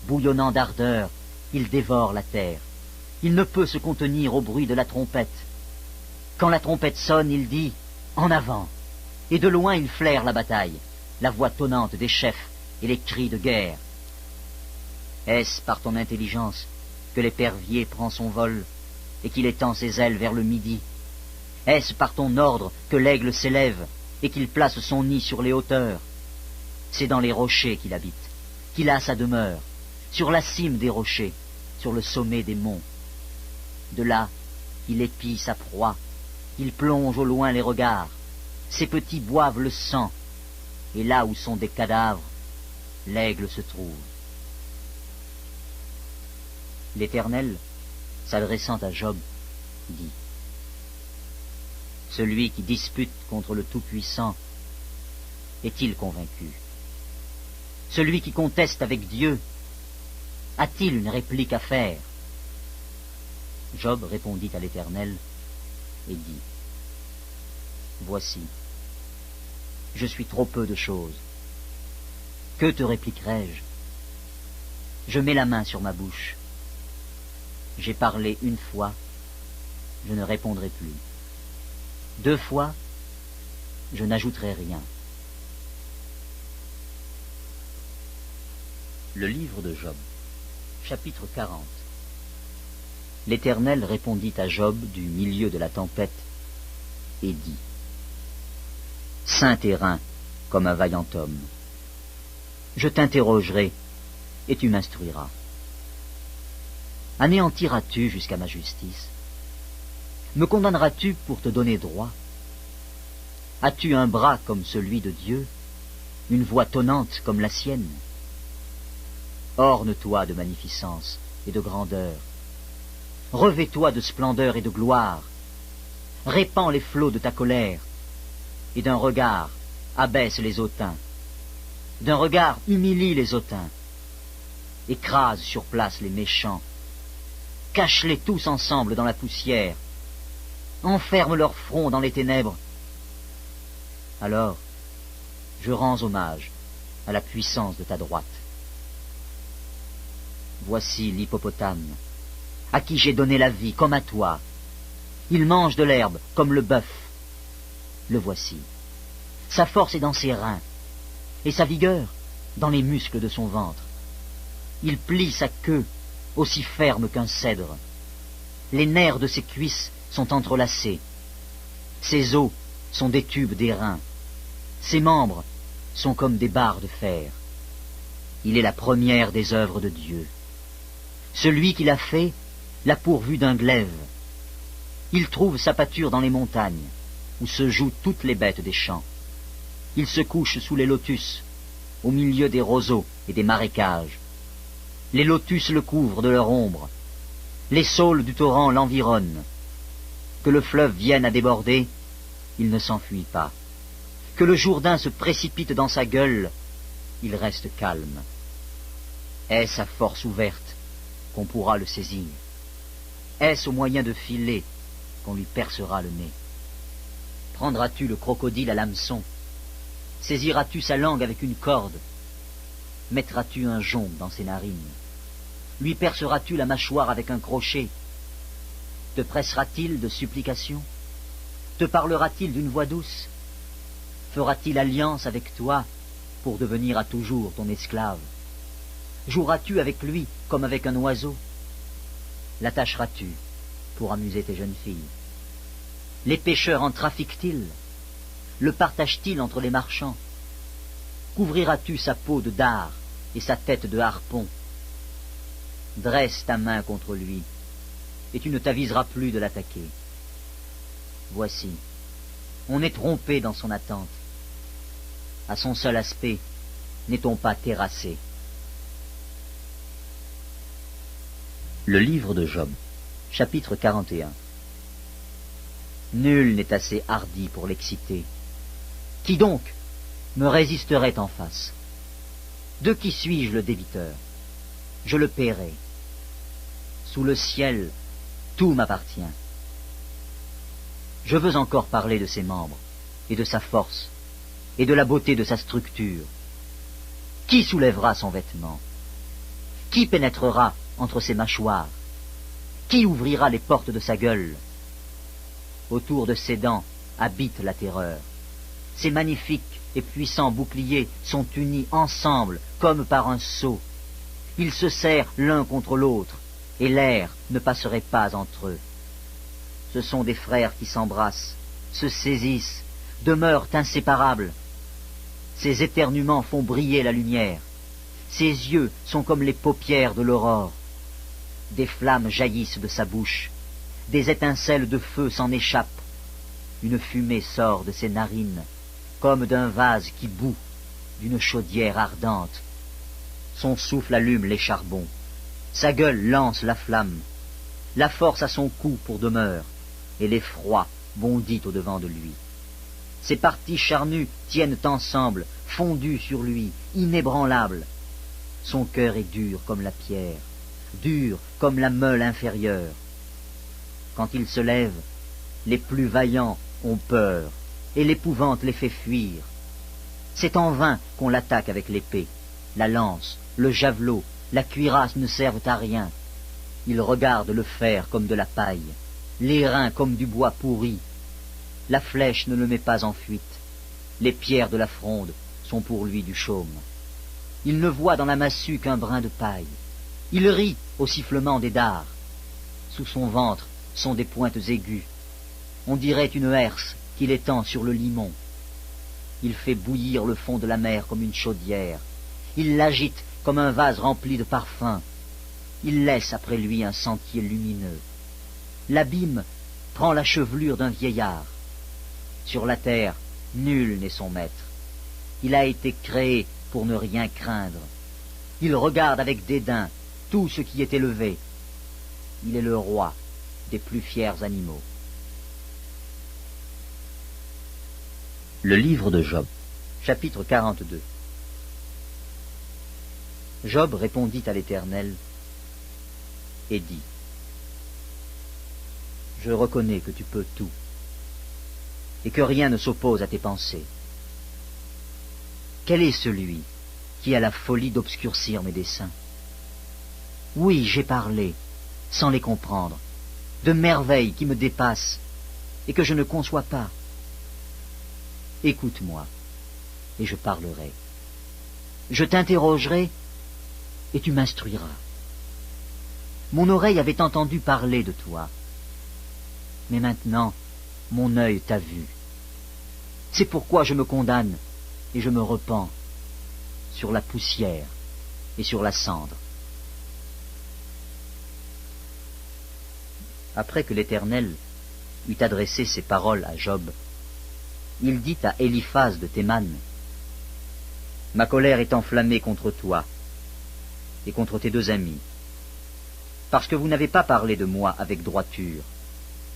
Bouillonnant d'ardeur, il dévore la terre. Il ne peut se contenir au bruit de la trompette. Quand la trompette sonne, il dit « En avant !» Et de loin il flaire la bataille, la voix tonnante des chefs et les cris de guerre. Est-ce par ton intelligence que l'épervier prend son vol et qu'il étend ses ailes vers le midi? Est-ce par ton ordre que l'aigle s'élève et qu'il place son nid sur les hauteurs? C'est dans les rochers qu'il habite, qu'il a sa demeure, sur la cime des rochers, sur le sommet des monts. De là, il épie sa proie, il plonge au loin les regards, ses petits boivent le sang, et là où sont des cadavres, l'aigle se trouve. L'Éternel, s'adressant à Job, dit « Celui qui dispute contre le Tout-Puissant est-il convaincu? Celui qui conteste avec Dieu a-t-il une réplique à faire? » Job répondit à l'Éternel et dit « Voici, je suis trop peu de choses. Que te répliquerai-je? Je mets la main sur ma bouche. J'ai parlé une fois, je ne répondrai plus. 2 fois, je n'ajouterai rien. » Le livre de Job, chapitre 40. L'Éternel répondit à Job du milieu de la tempête et dit « Saint et rein comme un vaillant homme. Je t'interrogerai et tu m'instruiras. Anéantiras-tu jusqu'à ma justice? Me condamneras-tu pour te donner droit? As-tu un bras comme celui de Dieu, une voix tonnante comme la sienne? Orne-toi de magnificence et de grandeur. Revêt-toi de splendeur et de gloire. Répands les flots de ta colère, et d'un regard abaisse les hautains. D'un regard humilie les hautains. Écrase sur place les méchants. Cache-les tous ensemble dans la poussière. Enferme leur front dans les ténèbres. Alors, je rends hommage à la puissance de ta droite. Voici l'hippopotame, à qui j'ai donné la vie comme à toi. Il mange de l'herbe comme le bœuf. Le voici. Sa force est dans ses reins, et sa vigueur dans les muscles de son ventre. Il plie sa queue aussi ferme qu'un cèdre. Les nerfs de ses cuisses sont entrelacés. Ses os sont des tubes d'airain. Ses membres sont comme des barres de fer. Il est la première des œuvres de Dieu. Celui qui l'a fait l'a pourvu d'un glaive. Il trouve sa pâture dans les montagnes, où se jouent toutes les bêtes des champs. Il se couche sous les lotus, au milieu des roseaux et des marécages. Les lotus le couvrent de leur ombre. Les saules du torrent l'environnent. que le fleuve vienne à déborder, il ne s'enfuit pas. Que le Jourdain se précipite dans sa gueule, il reste calme. Est-ce à force ouverte qu'on pourra le saisir? Est-ce au moyen de filets qu'on lui percera le nez? Prendras-tu le crocodile à l'hameçon? Saisiras-tu sa langue avec une corde? Mettras-tu un jonc dans ses narines? Lui perceras-tu la mâchoire avec un crochet? Te pressera-t-il de supplications? Te parlera-t-il d'une voix douce? Fera-t-il alliance avec toi pour devenir à toujours ton esclave? Joueras-tu avec lui comme avec un oiseau? L'attacheras-tu pour amuser tes jeunes filles? Les pêcheurs en trafiquent-ils? Le partagent-ils entre les marchands? Couvriras-tu sa peau de dard et sa tête de harpon? Dresse ta main contre lui, et tu ne t'aviseras plus de l'attaquer. Voici, on est trompé dans son attente. À son seul aspect, n'est-on pas terrassé? Le livre de Job, chapitre 41. Nul n'est assez hardi pour l'exciter. Qui donc me résisterait en face? De qui suis-je le débiteur? Je le paierai. Sous le ciel, tout m'appartient. Je veux encore parler de ses membres, et de sa force, et de la beauté de sa structure. Qui soulèvera son vêtement? Qui pénétrera entre ses mâchoires? Qui ouvrira les portes de sa gueule? Autour de ses dents habite la terreur. Ses magnifiques et puissants boucliers sont unis ensemble comme par un sceau. Ils se serrent l'un contre l'autre, et l'air ne passerait pas entre eux. Ce sont des frères qui s'embrassent, se saisissent, demeurent inséparables. Ses éternuements font briller la lumière. Ses yeux sont comme les paupières de l'aurore. Des flammes jaillissent de sa bouche. Des étincelles de feu s'en échappent. Une fumée sort de ses narines, comme d'un vase qui bout, d'une chaudière ardente. Son souffle allume les charbons. Sa gueule lance la flamme. La force à son cou pour demeure, et l'effroi bondit au-devant de lui. Ses parties charnues tiennent ensemble, fondues sur lui, inébranlables. Son cœur est dur comme la pierre, dur comme la meule inférieure. Quand il se lève, les plus vaillants ont peur, et l'épouvante les fait fuir. C'est en vain qu'on l'attaque avec l'épée. La lance, le javelot, la cuirasse ne servent à rien. Il regarde le fer comme de la paille, les reins comme du bois pourri. La flèche ne le met pas en fuite. Les pierres de la fronde sont pour lui du chaume. Il ne voit dans la massue qu'un brin de paille. Il rit au sifflement des dards. Sous son ventre sont des pointes aiguës. On dirait une herse qu'il étend sur le limon. Il fait bouillir le fond de la mer comme une chaudière. Il l'agite comme un vase rempli de parfums. Il laisse après lui un sentier lumineux. L'abîme prend la chevelure d'un vieillard. Sur la terre, nul n'est son maître. Il a été créé pour ne rien craindre. Il regarde avec dédain tout ce qui est élevé. Il est le roi des plus fiers animaux. Le livre de Job, chapitre 42. Job répondit à l'Éternel et dit: Je reconnais que tu peux tout, et que rien ne s'oppose à tes pensées. Quel est celui qui a la folie d'obscurcir mes desseins? Oui, j'ai parlé, sans les comprendre, de merveilles qui me dépassent et que je ne conçois pas. Écoute-moi, et je parlerai. Je t'interrogerai, et tu m'instruiras. Mon oreille avait entendu parler de toi, mais maintenant, mon œil t'a vu. C'est pourquoi je me condamne, et je me repens, sur la poussière et sur la cendre. Après que l'Éternel eut adressé ces paroles à Job, il dit à Éliphaz de Théman: Ma colère est enflammée contre toi et contre tes deux amis, parce que vous n'avez pas parlé de moi avec droiture,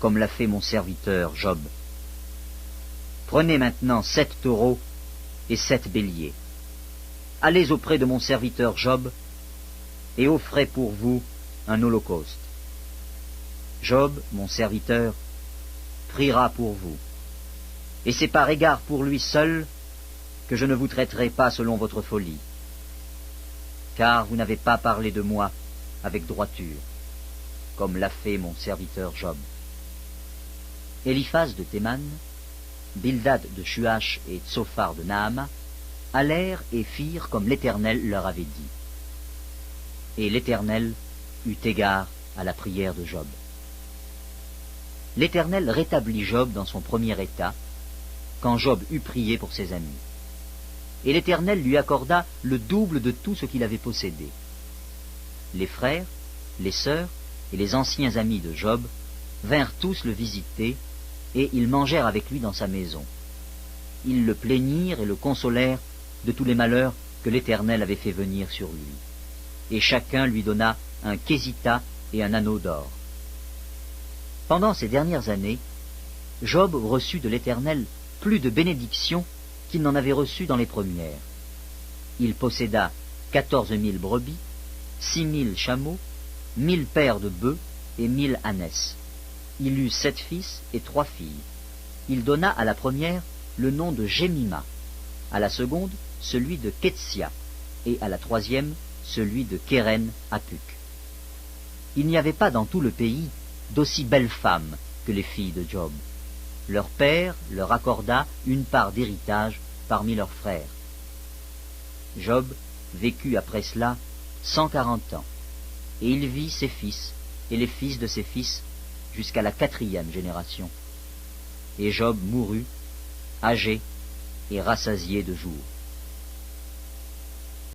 comme l'a fait mon serviteur Job. Prenez maintenant 7 taureaux et 7 béliers. Allez auprès de mon serviteur Job et offrez pour vous un holocauste. Job, mon serviteur, priera pour vous. Et c'est par égard pour lui seul que je ne vous traiterai pas selon votre folie, car vous n'avez pas parlé de moi avec droiture, comme l'a fait mon serviteur Job. Eliphaz de Théman, Bildad de Shuach et Tsophar de Naama allèrent et firent comme l'Éternel leur avait dit. Et l'Éternel eut égard à la prière de Job. L'Éternel rétablit Job dans son premier état, quand Job eut prié pour ses amis. Et l'Éternel lui accorda le double de tout ce qu'il avait possédé. Les frères, les sœurs et les anciens amis de Job vinrent tous le visiter, et ils mangèrent avec lui dans sa maison. Ils le plaignirent et le consolèrent de tous les malheurs que l'Éternel avait fait venir sur lui. Et chacun lui donna un késita et un anneau d'or. Pendant ces dernières années, Job reçut de l'Éternel plus de bénédictions qu'il n'en avait reçu dans les premières. Il posséda 14 000 brebis, 6 000 chameaux, 1000 paires de bœufs et 1000 ânesses. Il eut 7 fils et 3 filles. Il donna à la première le nom de Jémima, à la seconde celui de Ketsia, et à la troisième celui de Kéren Apuk. Il n'y avait pas dans tout le pays d'aussi belles femmes que les filles de Job. Leur père leur accorda une part d'héritage parmi leurs frères. Job vécut après cela 140 ans, et il vit ses fils et les fils de ses fils jusqu'à la 4e génération. Et Job mourut, âgé et rassasié de jours.